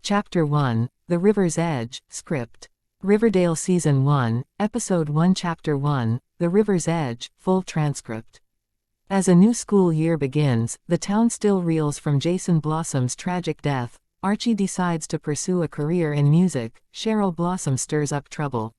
Chapter 1, The River's Edge, Script. Riverdale Season 1, Episode 1 Chapter 1, The River's Edge, full transcript. As a new school year begins, the town still reels from Jason Blossom's tragic death. Archie decides to pursue a career in music. Cheryl Blossom stirs up trouble.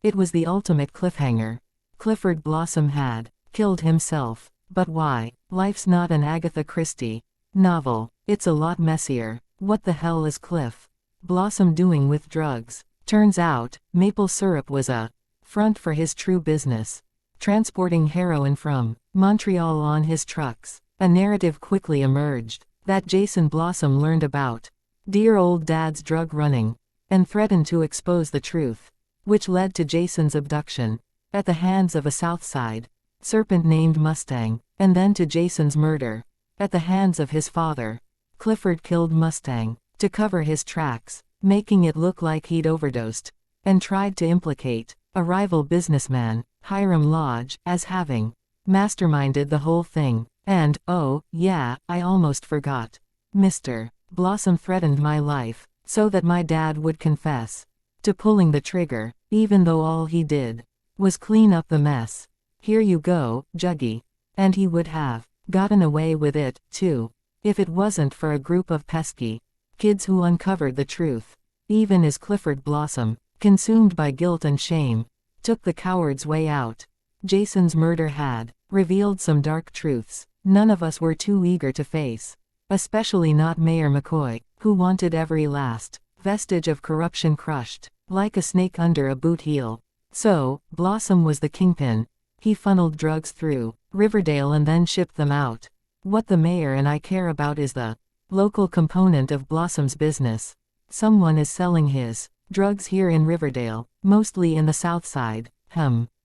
It was the ultimate cliffhanger. Clifford Blossom had killed himself. But why? Life's not an Agatha Christie novel. It's a lot messier. What the hell is Cliff Blossom doing with drugs? Turns out, maple syrup was a front for his true business. Transporting heroin from Montreal on his trucks. A narrative quickly emerged that Jason Blossom learned about dear old dad's drug running and threatened to expose the truth, which led to Jason's abduction at the hands of a Southside serpent named Mustang, and then to Jason's murder at the hands of his father. Clifford killed Mustang to cover his tracks, making it look like he'd overdosed, and tried to implicate a rival businessman, Hiram Lodge, as having masterminded the whole thing. And, oh, yeah, I almost forgot. Mr. Blossom threatened my life so that my dad would confess to pulling the trigger, even though all he did was clean up the mess. Here you go, Juggy. And he would have gotten away with it, too, if it wasn't for a group of pesky kids who uncovered the truth. Even as Clifford Blossom, consumed by guilt and shame, took the coward's way out, Jason's murder had revealed some dark truths none of us were too eager to face. Especially not Mayor McCoy, who wanted every last vestige of corruption crushed, like a snake under a boot heel. So, Blossom was the kingpin. He funneled drugs through Riverdale and then shipped them out. What the mayor and I care about is the local component of Blossom's business. Someone is selling his drugs here in Riverdale, mostly in the South Side.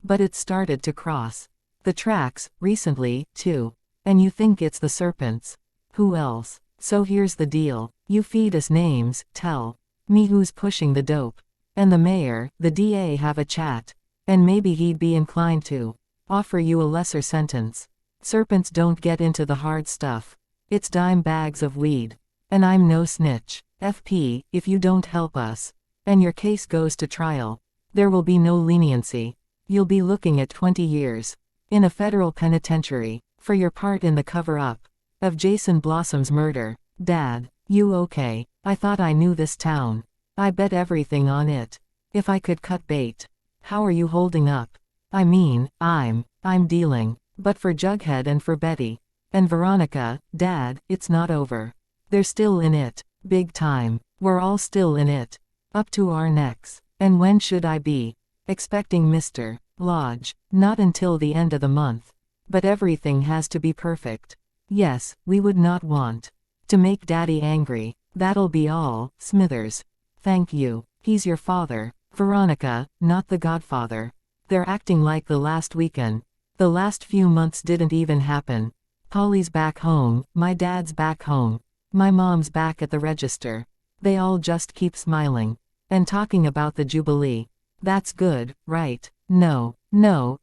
But it started to cross the tracks recently, too. And you think it's the serpents. Who else? So here's the deal. You feed us names, tell me who's pushing the dope. And the mayor, the DA have a chat. And maybe he'd be inclined to offer you a lesser sentence. Serpents don't get into the hard stuff. It's dime bags of weed. And I'm no snitch. FP, if you don't help us, and your case goes to trial, there will be no leniency. You'll be looking at 20 years in a federal penitentiary for your part in the cover-up of Jason Blossom's murder. Dad, you okay? I thought I knew this town. I bet everything on it. If I could cut bait. How are you holding up? I mean, I'm dealing. But for Jughead and for Betty and Veronica, Dad, it's not over. They're still in it. Big time. We're all still in it. Up to our necks. And when should I be expecting Mr. Lodge? Not until the end of the month. But everything has to be perfect. Yes, we would not want to make Daddy angry. That'll be all, Smithers. Thank you. He's your father, Veronica, not the godfather. They're acting like the last weekend. The last few months didn't even happen. Polly's back home, my dad's back home, my mom's back at the register. They all just keep smiling and talking about the Jubilee. That's good, right? No,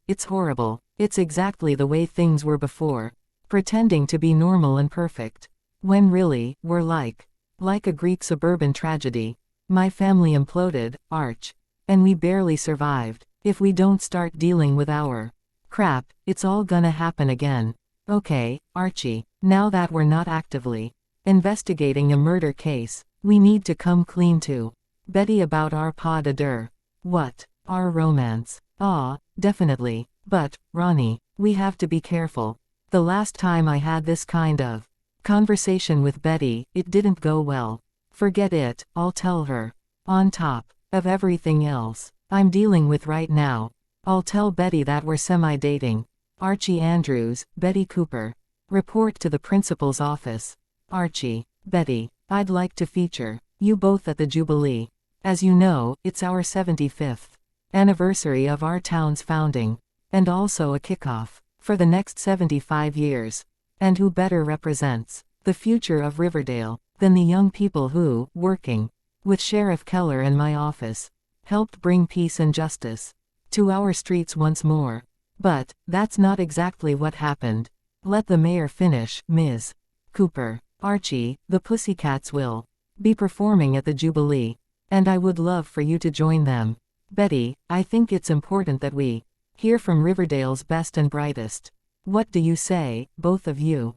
it's horrible. It's exactly the way things were before. Pretending to be normal and perfect. When really, we're like a Greek suburban tragedy. My family imploded, Arch. And we barely survived. If we don't start dealing with our crap, it's all gonna happen again. Okay, Archie, now that we're not actively investigating a murder case, we need to come clean to Betty about our pas de deux. What? Our romance. Definitely. But, Ronnie, we have to be careful. The last time I had this kind of conversation with Betty, it didn't go well. Forget it, I'll tell her. On top of everything else I'm dealing with right now, I'll tell Betty that we're semi-dating. Archie Andrews, Betty Cooper. Report to the principal's office. Archie, Betty, I'd like to feature you both at the Jubilee. As you know, it's our 75th anniversary of our town's founding, and also a kickoff for the next 75 years. And who better represents the future of Riverdale than the young people who, working with Sheriff Keller in my office, helped bring peace and justice to our streets once more. But that's not exactly what happened. Let the mayor finish, Ms. Cooper. Archie, the pussycats will be performing at the Jubilee. And I would love for you to join them. Betty, I think it's important that we hear from Riverdale's best and brightest. What do you say, both of you?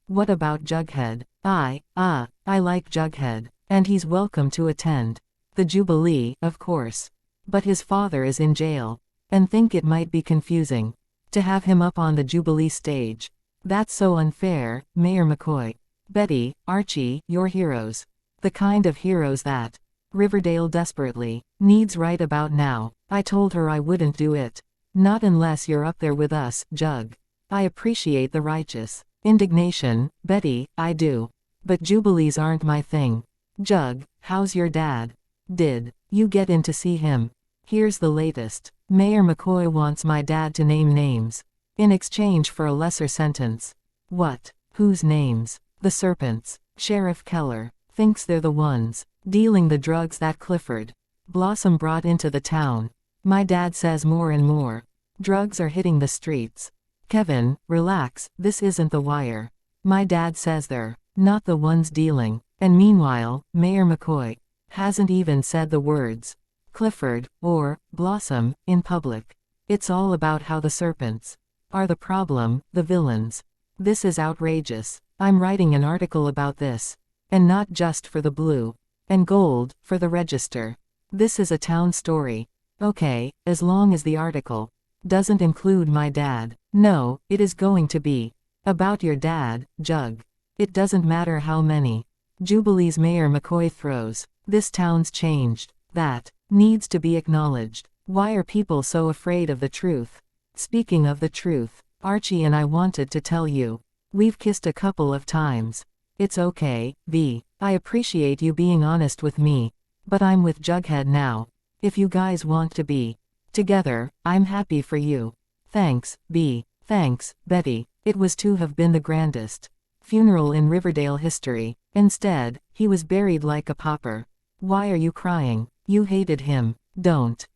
What about Jughead? I like Jughead. And he's welcome to attend the Jubilee, of course. But his father is in jail. And think it might be confusing to have him up on the Jubilee stage. That's so unfair, Mayor McCoy. Betty, Archie, you're heroes. The kind of heroes that Riverdale desperately needs right about now. I told her I wouldn't do it. Not unless you're up there with us, Jug. I appreciate the righteous indignation, Betty, I do. But Jubilees aren't my thing. Jug, how's your dad? Did you get in to see him? Here's the latest. Mayor McCoy wants my dad to name names in exchange for a lesser sentence. What? Whose names? The serpents. Sheriff Keller thinks they're the ones dealing the drugs that Clifford Blossom brought into the town. My dad says more and more drugs are hitting the streets. Kevin, relax, this isn't The Wire. My dad says they're not the ones dealing. And meanwhile, Mayor McCoy hasn't even said the words Clifford or Blossom in public. It's all about how the serpents are the problem, the villains. This is outrageous. I'm writing an article about this. And not just for the Blue and Gold, for the Register. This is a town story. Okay, as long as the article doesn't include my dad. No, it is going to be about your dad, Jug. It doesn't matter how many Jubilees Mayor McCoy throws. This town's changed. That needs to be acknowledged. Why are people so afraid of the truth? Speaking of the truth, Archie and I wanted to tell you. We've kissed a couple of times. It's okay, V. I appreciate you being honest with me. But I'm with Jughead now. If you guys want to be together, I'm happy for you. Thanks, B. Thanks, Betty. It was to have been the grandest funeral in Riverdale history. Instead, he was buried like a pauper. Why are you crying? You hated him. Don't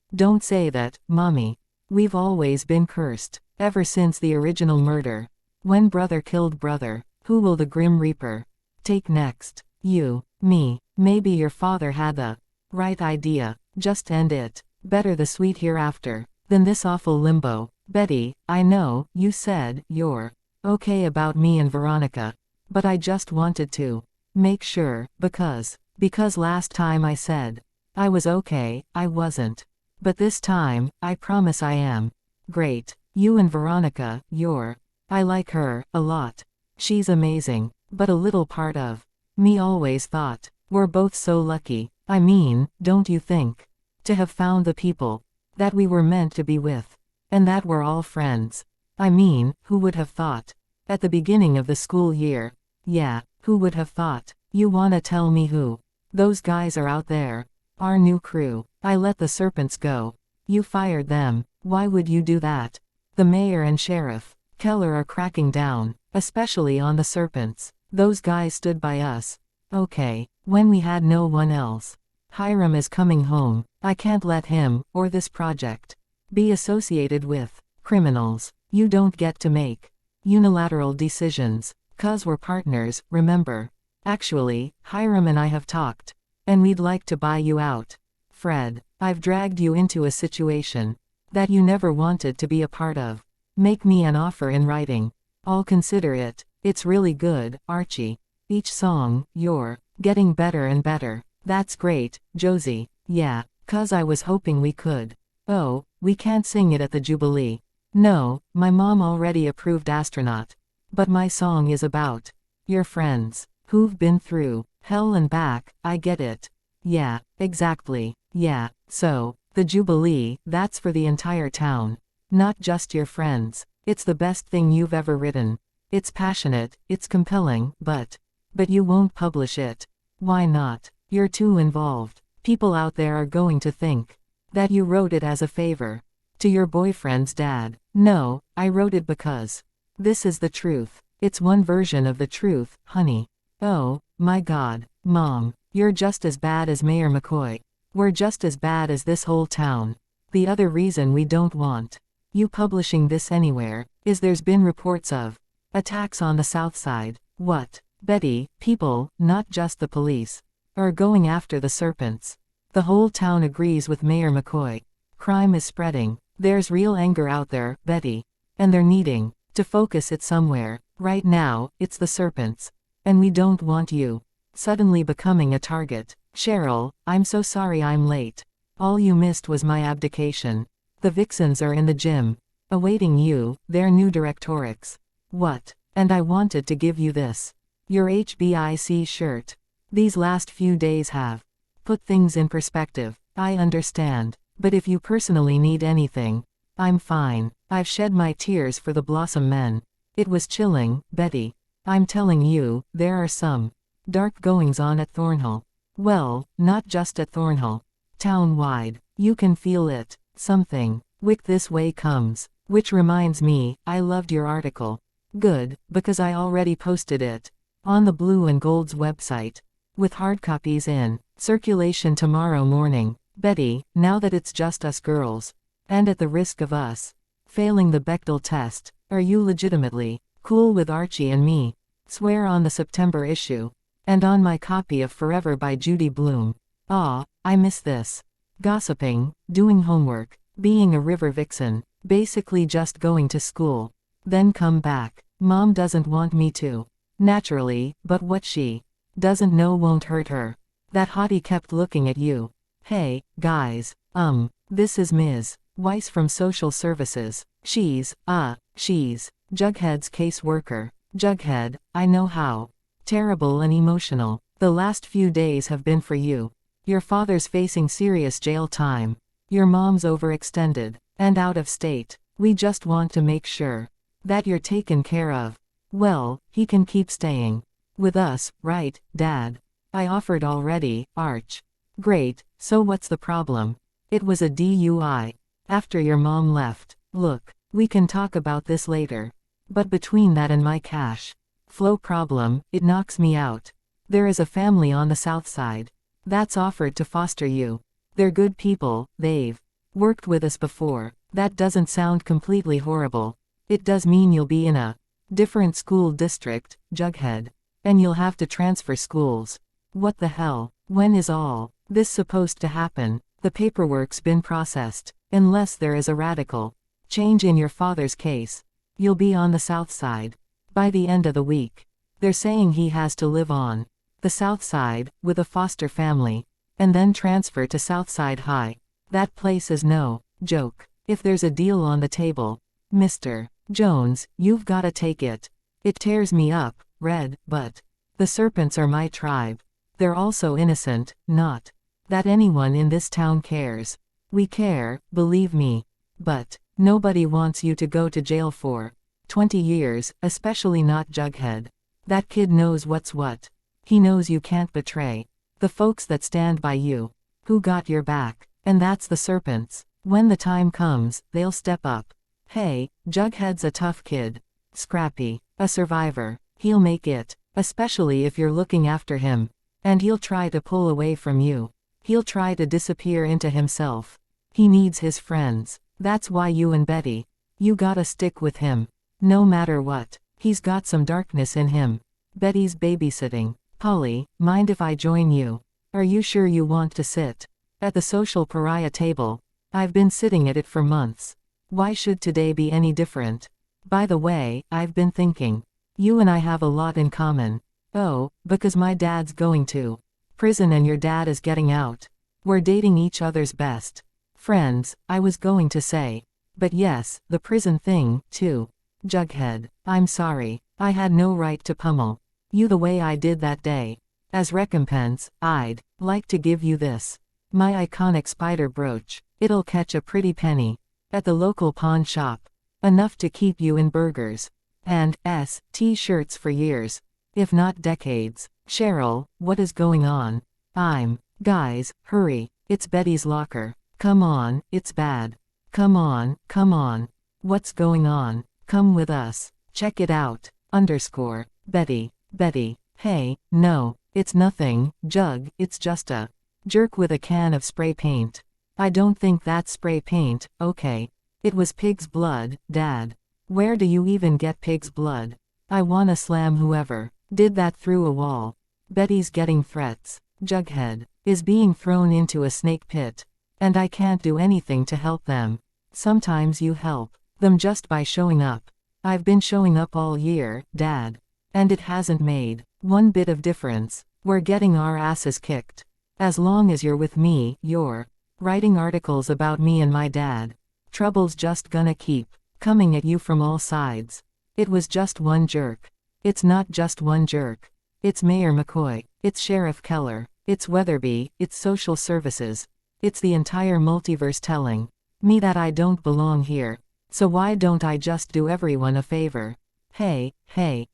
say that, Mommy. We've always been cursed. Ever since the original murder. When brother killed brother. Who will the Grim Reaper take next? You, me. Maybe your father had the right idea. Just end it. Better the sweet hereafter than this awful limbo. Betty, I know, you said you're okay about me and Veronica. But I just wanted to make sure, because last time I said I was okay, I wasn't. But this time, I promise I am. Great. You and Veronica, I like her a lot. She's amazing. But a little part of me always thought we're both so lucky. I mean, don't you think? To have found the people that we were meant to be with. And that we're all friends. I mean, who would have thought? At the beginning of the school year. Yeah, who would have thought? You wanna tell me who? Those guys are out there. Our new crew. I let the serpents go. You fired them. Why would you do that? The mayor and sheriff Keller are cracking down, especially on the serpents. Those guys stood by us. Okay, when we had no one else. Hiram is coming home. I can't let him, or this project, be associated with criminals. You don't get to make unilateral decisions. 'Cause we're partners, remember? Actually, Hiram and I have talked. And we'd like to buy you out. Fred, I've dragged you into a situation that you never wanted to be a part of. Make me an offer in writing. I'll consider it. It's really good, Archie. Each song, you're getting better and better. That's great, Josie. Yeah, 'cause I was hoping we could. Oh, we can't sing it at the Jubilee. No, my mom already approved astronaut. But my song is about your friends who've been through hell and back. I get it. Yeah, exactly. Yeah, so, the Jubilee, that's for the entire town. Not just your friends. It's the best thing you've ever written. It's passionate, it's compelling, but you won't publish it. Why not? You're too involved. People out there are going to think that you wrote it as a favor to your boyfriend's dad. No, I wrote it because this is the truth. It's one version of the truth, honey. Oh, my God, Mom, you're just as bad as Mayor McCoy. We're just as bad as this whole town. The other reason we don't want you publishing this anywhere is there's been reports of attacks on the South Side. What? Betty, people, not just the police. Or going after the serpents. The whole town agrees with Mayor McCoy. Crime is spreading. There's real anger out there, Betty. And they're needing to focus it somewhere. Right now, it's the serpents. And we don't want you suddenly becoming a target. Cheryl, I'm so sorry I'm late. All you missed was my abdication. The vixens are in the gym. Awaiting you, their new directorix. What? And I wanted to give you this. Your HBIC shirt. These last few days have put things in perspective. I understand. But if you personally need anything, I'm fine. I've shed my tears for the Blossom men. It was chilling, Betty. I'm telling you, there are some dark goings on at Thornhill. Well, not just at Thornhill. Town-wide. You can feel it. Something wick this way comes. Which reminds me, I loved your article. Good, because I already posted it on the Blue and Gold's website. With hard copies in circulation tomorrow morning. Betty, now that it's just us girls, and at the risk of us failing the Bechdel test, are you legitimately cool with Archie and me? Swear on the September issue. And on my copy of Forever by Judy Blume. Ah, I miss this. Gossiping, doing homework, being a river vixen, basically just going to school. Then come back. Mom doesn't want me to. Naturally, but what she doesn't know won't hurt her. That hottie kept looking at you. Hey, guys, this is Ms. Weiss from Social Services. She's Jughead's caseworker. Jughead, I know how terrible and emotional the last few days have been for you. Your father's facing serious jail time. Your mom's overextended and out of state. We just want to make sure that you're taken care of. Well, he can keep staying with us, right, Dad? I offered already, Arch. Great, so what's the problem? It was a DUI. After your mom left. Look, we can talk about this later. But between that and my cash flow problem, it knocks me out. There is a family on the south side that's offered to foster you. They're good people, they've worked with us before. That doesn't sound completely horrible. It does mean you'll be in a different school district, Jughead. And you'll have to transfer schools. What the hell? When is all this supposed to happen? The paperwork's been processed. Unless there is a radical change in your father's case, you'll be on the south side by the end of the week. They're saying he has to live on the south side with a foster family and then transfer to Southside High. That place is no joke. If there's a deal on the table, Mr. Jones, you've gotta take it. It tears me up, Red, but the serpents are my tribe. They're also innocent, not that anyone in this town cares. We care, believe me. But nobody wants you to go to jail for 20 years, especially not Jughead. That kid knows what's what. He knows you can't betray the folks that stand by you, who got your back. And that's the serpents. When the time comes, they'll step up. Hey, Jughead's a tough kid. Scrappy. A survivor. He'll make it. Especially if you're looking after him. And he'll try to pull away from you. He'll try to disappear into himself. He needs his friends. That's why you and Betty, you gotta stick with him. No matter what. He's got some darkness in him. Betty's babysitting. Polly, mind if I join you? Are you sure you want to sit at the social pariah table? I've been sitting at it for months. Why should today be any different? By the way, I've been thinking. You and I have a lot in common. Oh, because my dad's going to prison and your dad is getting out. We're dating each other's best friends, I was going to say. But yes, the prison thing, too. Jughead, I'm sorry. I had no right to pummel you the way I did that day. As recompense, I'd like to give you this. My iconic spider brooch. It'll catch a pretty penny at the local pawn shop. Enough to keep you in burgers and t-shirts for years, if not decades. Cheryl, what is going on? Guys, hurry. It's Betty's locker. Come on, it's bad. Come on, come on. What's going on? Come with us. Check it out. Betty, hey, no, it's nothing, Jug, it's just a jerk with a can of spray paint. I don't think that's spray paint, okay. It was pig's blood, Dad. Where do you even get pig's blood? I wanna slam whoever did that through a wall. Betty's getting threats. Jughead is being thrown into a snake pit. And I can't do anything to help them. Sometimes you help them just by showing up. I've been showing up all year, Dad. And it hasn't made one bit of difference. We're getting our asses kicked. As long as you're with me, you're writing articles about me and my dad. Trouble's just gonna keep coming at you from all sides. It was just one jerk. It's not just one jerk. It's Mayor McCoy. It's Sheriff Keller. It's Weatherby. It's social services. It's the entire multiverse telling me that I don't belong here. So why don't I just do everyone a favor? Hey,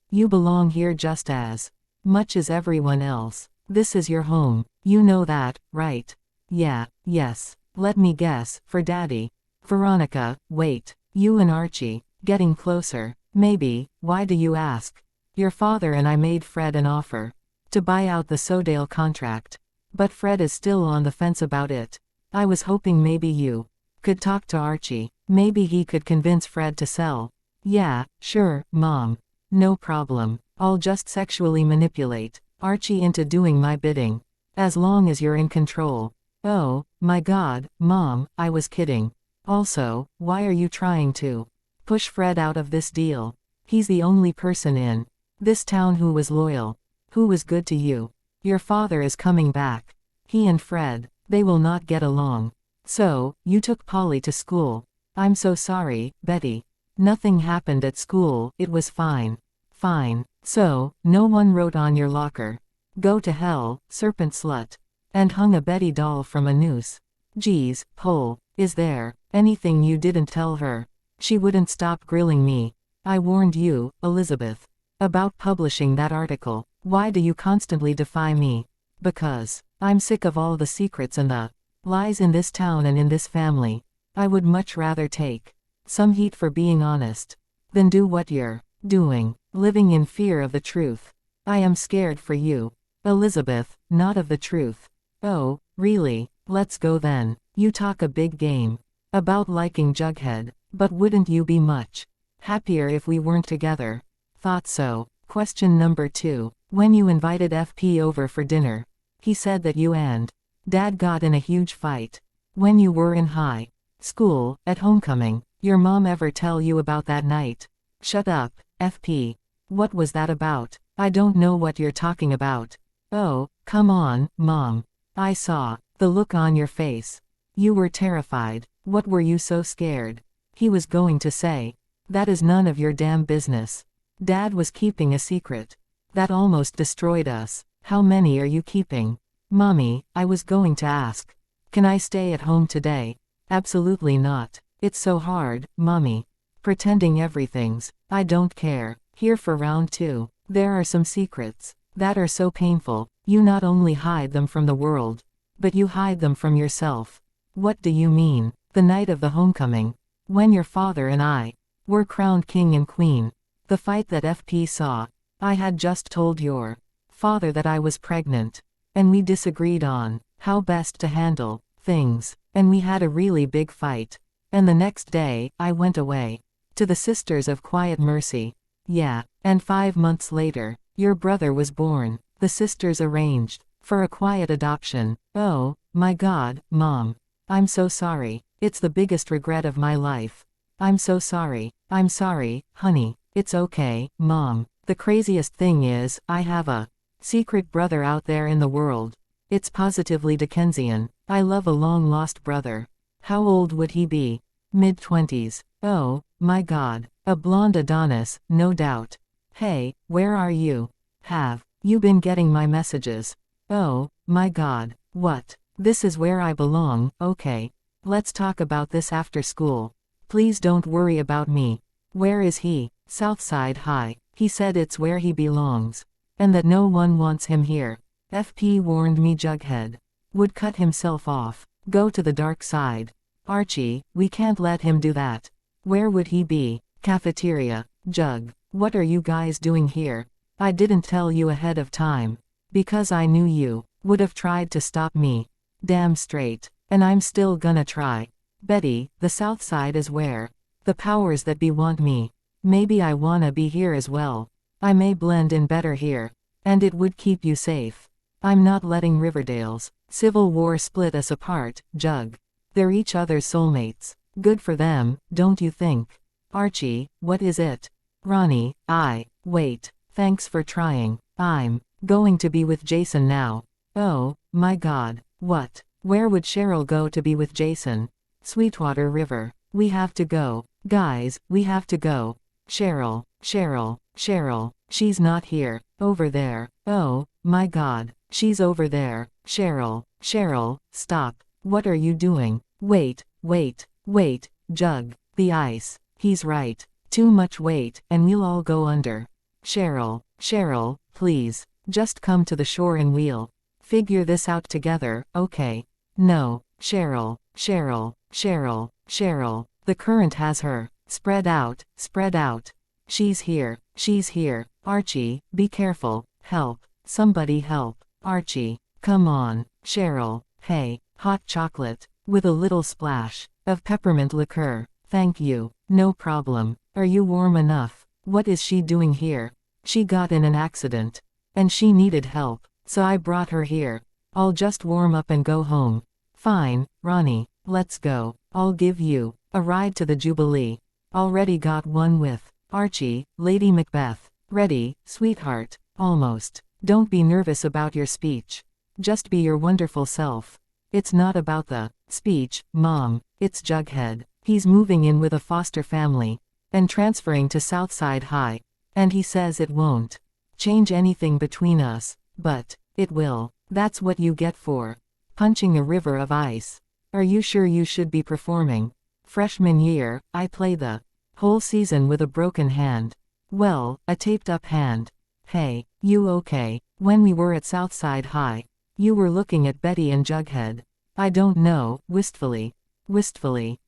you belong here just as much as everyone else. This is your home. You know that, right? Yeah, yes. Let me guess, for Daddy. Veronica, wait. You and Archie, getting closer. Maybe, why do you ask? Your father and I made Fred an offer to buy out the Sodale contract. But Fred is still on the fence about it. I was hoping maybe you could talk to Archie. Maybe he could convince Fred to sell. Yeah, sure, Mom. No problem. I'll just sexually manipulate Archie into doing my bidding. As long as you're in control. Oh, my God, Mom, I was kidding. Also, why are you trying to push Fred out of this deal? He's the only person in this town who was loyal, who was good to you. Your father is coming back. He and Fred, they will not get along. So, you took Polly to school. I'm so sorry, Betty. Nothing happened at school, it was fine. Fine. So, no one wrote on your locker. Go to hell, serpent slut. And hung a Betty doll from a noose. Geez, Pole, is there anything you didn't tell her? She wouldn't stop grilling me. I warned you, Elizabeth, about publishing that article. Why do you constantly defy me? Because I'm sick of all the secrets and the lies in this town and in this family. I would much rather take some heat for being honest than do what you're doing, living in fear of the truth. I am scared for you, Elizabeth, not of the truth. Oh, really? Let's go then. You talk a big game about liking Jughead, but wouldn't you be much happier if we weren't together? Thought so. Question number 2. When you invited FP over for dinner, he said that you and Dad got in a huge fight. When you were in high school, at homecoming, your mom ever tell you about that night? Shut up, FP. What was that about? I don't know what you're talking about. Oh, come on, Mom. I saw the look on your face. You were terrified. What were you so scared? He was going to say, that is none of your damn business. Dad was keeping a secret. That almost destroyed us. How many are you keeping? Mommy, I was going to ask. Can I stay at home today? Absolutely not. It's so hard, Mommy. Pretending everything's, I don't care. Here for round 2. There are some secrets that are so painful. You not only hide them from the world, but you hide them from yourself. What do you mean? The night of the homecoming, when your father and I were crowned king and queen. The fight that FP saw. I had just told your father that I was pregnant. And we disagreed on how best to handle things. And we had a really big fight. And the next day, I went away to the Sisters of Quiet Mercy. Yeah, and 5 months later, your brother was born. The sisters arranged for a quiet adoption. Oh, my God, Mom. I'm so sorry. It's the biggest regret of my life. I'm so sorry. I'm sorry, honey. It's okay, Mom. The craziest thing is, I have a secret brother out there in the world. It's positively Dickensian. I love a long-lost brother. How old would he be? Mid-20s. Oh, my God. A blonde Adonis, no doubt. Hey, where are you? Have you been getting my messages? Oh, my God. What? This is where I belong. Okay. Let's talk about this after school. Please don't worry about me. Where is he? Southside High. He said it's where he belongs. And that no one wants him here. FP warned me Jughead would cut himself off. Go to the dark side. Archie, we can't let him do that. Where would he be? Cafeteria. Jug. What are you guys doing here? I didn't tell you ahead of time. Because I knew you would have tried to stop me. Damn straight. And I'm still gonna try. Betty, the South Side is where the powers that be want me. Maybe I wanna be here as well. I may blend in better here. And it would keep you safe. I'm not letting Riverdale's civil war split us apart, Jug. They're each other's soulmates. Good for them, don't you think? Archie, what is it? Ronnie, wait, thanks for trying. I'm going to be with Jason now. Oh, my God, what? Where would Cheryl go to be with Jason? Sweetwater River. We have to go. Guys, we have to go. Cheryl, she's not here. Over there. Oh, my God, she's over there. Cheryl, stop. What are you doing? Wait, Jug, the ice. He's right. Too much weight, and we'll all go under. Cheryl, please, just come to the shore and we'll figure this out together, okay? No, Cheryl, the current has her. Spread out. She's here. Archie, be careful. Help. Somebody help. Archie, come on. Cheryl, hey, hot chocolate, with a little splash of peppermint liqueur. Thank you. No problem. Are you warm enough? What is she doing here? She got in an accident. And she needed help, so I brought her here. I'll just warm up and go home. Fine, Ronnie, let's go. I'll give you a ride to the Jubilee. Already got one with Archie, Lady Macbeth. Ready, sweetheart? Almost. Don't be nervous about your speech. Just be your wonderful self. It's not about the speech, Mom. It's Jughead. He's moving in with a foster family and transferring to Southside High. And he says it won't change anything between us, but it will. That's what you get for punching a river of ice. Are you sure you should be performing? Freshman year, I play the whole season with a broken hand. Well, a taped up hand. Hey, you okay? When we were at Southside High, you were looking at Betty and Jughead. I don't know, wistfully,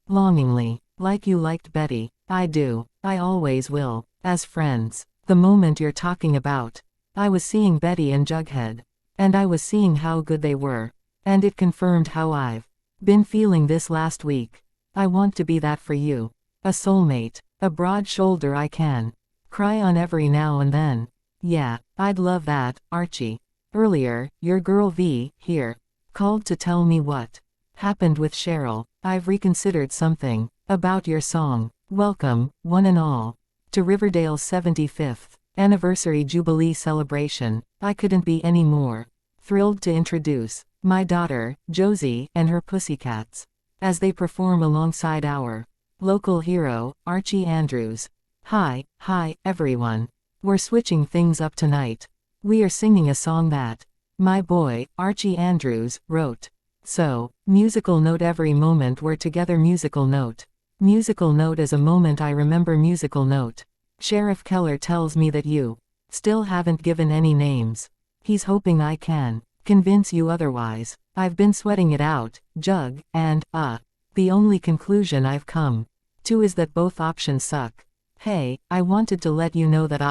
longingly, like you liked Betty. I do, I always will, as friends. The moment you're talking about. I was seeing Betty and Jughead. And I was seeing how good they were. And it confirmed how I've been feeling this last week. I want to be that for you. A soulmate. A broad shoulder I can cry on every now and then. Yeah, I'd love that, Archie. Earlier, your girl V, here, called to tell me what happened with Cheryl. I've reconsidered something about your song. Welcome, one and all, to Riverdale's 75th anniversary Jubilee celebration. I couldn't be any more thrilled to introduce my daughter, Josie, and her pussycats, as they perform alongside our local hero, Archie Andrews. Hi, everyone. We're switching things up tonight. We are singing a song that my boy, Archie Andrews, wrote. So, musical note every moment we're together musical note. Musical note is a moment I remember musical note. Sheriff Keller tells me that you still haven't given any names. He's hoping I can convince you otherwise. I've been sweating it out, Jug, and, the only conclusion I've come to is that both options suck. Hey, I wanted to let you know that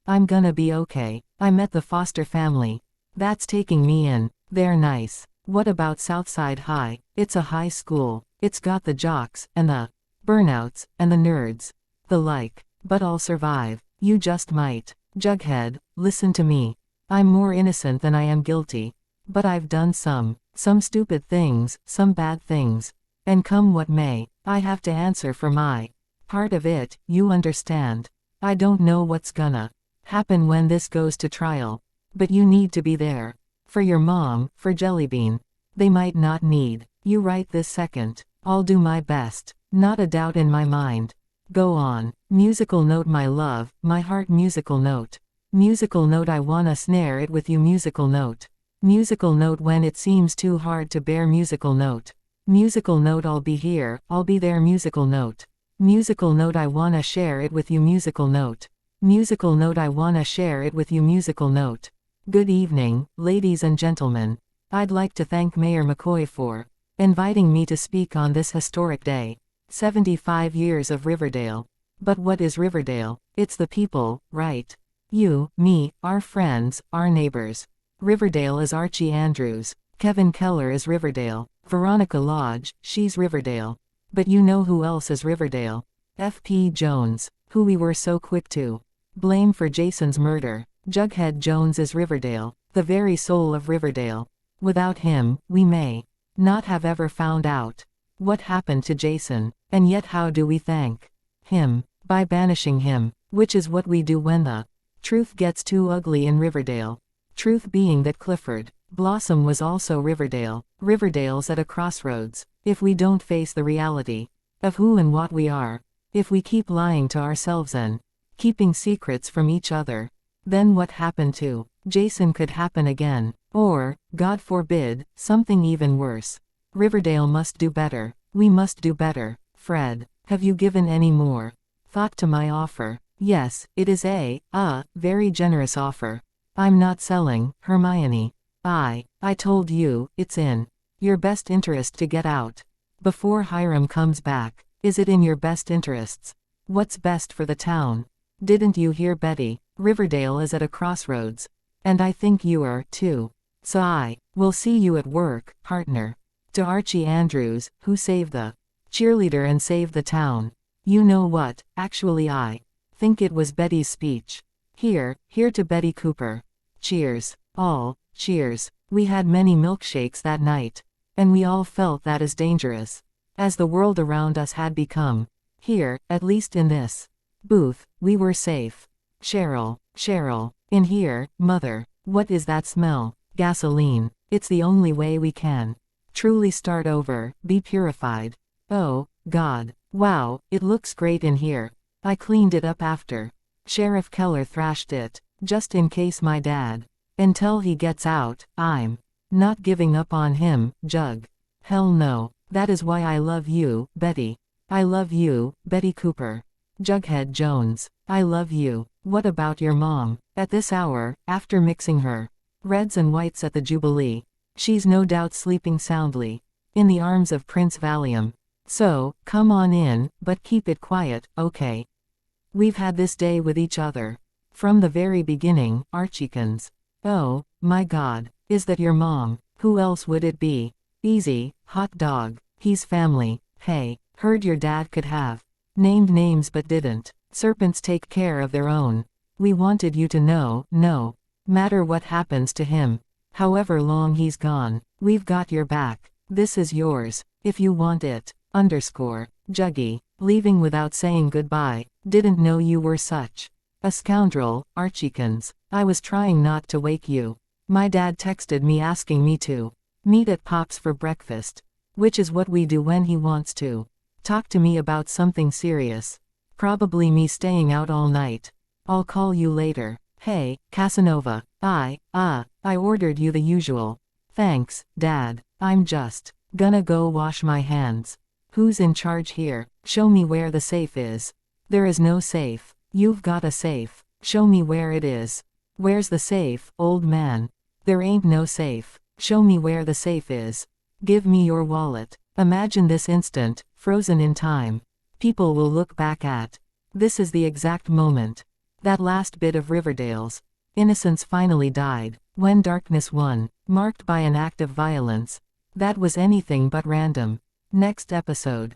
I'm gonna be okay. I met the foster family that's taking me in. They're nice. What about Southside High? It's a high school. It's got the jocks, and the burnouts, and the nerds. The like. But I'll survive. You just might. Jughead, listen to me. I'm more innocent than I am guilty. But I've done some stupid things, some bad things. And come what may, I have to answer for my part of it, you understand. I don't know what's gonna happen when this goes to trial. But you need to be there. For your mom, for Jellybean. They might not need you right this second. I'll do my best. Not a doubt in my mind. Go on. Musical note my love, my heart musical note. Musical note I wanna snare it with you musical note. Musical note when it seems too hard to bear musical note. Musical note I'll be here, I'll be there musical note. Musical note I wanna share it with you musical note. Musical note I wanna share it with you musical note. Good evening, ladies and gentlemen. I'd like to thank Mayor McCoy for inviting me to speak on this historic day. 75 years of Riverdale. But what is Riverdale? It's the people, right? You, me, our friends, our neighbors. Riverdale is Archie Andrews. Kevin Keller is Riverdale. Veronica Lodge, she's Riverdale. But you know who else is Riverdale? F.P. Jones, who we were so quick to blame for Jason's murder. Jughead Jones is Riverdale. The very soul of Riverdale. Without him, we may not have ever found out what happened to Jason. And yet how do we thank him? By banishing him, which is what we do when the truth gets too ugly in Riverdale. Truth being that Clifford Blossom was also Riverdale. Riverdale's at a crossroads. If we don't face the reality of who and what we are, if we keep lying to ourselves and keeping secrets from each other, then what happened to Jason could happen again. Or, God forbid, something even worse. Riverdale must do better. We must do better. Fred, have you given any more thought to my offer? Yes, it is a very generous offer. I'm not selling, Hermione. I told you, it's in your best interest to get out before Hiram comes back. Is it in your best interests? What's best for the town? Didn't you hear Betty? Riverdale is at a crossroads. And I think you are, too. So I will see you at work, partner. To Archie Andrews, who saved the cheerleader and saved the town. You know what, actually I think it was Betty's speech. Here to Betty Cooper. Cheers. All, cheers. We had many milkshakes that night. And we all felt that as dangerous as the world around us had become. Here, at least in this booth, we were safe. Cheryl, in here, Mother. What is that smell? Gasoline. It's the only way we can truly start over, be purified. Oh, God. Wow, it looks great in here. I cleaned it up after Sheriff Keller thrashed it, just in case my dad. Until he gets out, I'm not giving up on him, Jug. Hell no. That is why I love you, Betty. I love you, Betty Cooper. Jughead Jones. I love you. What about your mom? At this hour, after mixing her reds and whites at the Jubilee, she's no doubt sleeping soundly in the arms of Prince Valium. So, come on in, but keep it quiet, okay? We've had this day with each other from the very beginning, Archiekins. Oh, my God. Is that your mom? Who else would it be? Easy, hot dog. He's family. Hey, heard your dad could have named names but didn't. Serpents take care of their own. We wanted you to know, no matter what happens to him, however long he's gone, we've got your back. This is yours, if you want it. Juggy, leaving without saying goodbye. Didn't know you were such a scoundrel, Archiekins. I was trying not to wake you. My dad texted me asking me to meet at Pop's for breakfast, which is what we do when he wants to talk to me about something serious. Probably me staying out all night. I'll call you later. Hey, Casanova. I ordered you the usual. Thanks, Dad. I'm just gonna go wash my hands. Who's in charge here? Show me where the safe is. There is no safe. You've got a safe. Show me where it is. Where's the safe, old man? There ain't no safe. Show me where the safe is. Give me your wallet. Imagine this instant, frozen in time. People will look back at. This is the exact moment that last bit of Riverdale's innocence finally died. When darkness won, marked by an act of violence that was anything but random. Next episode.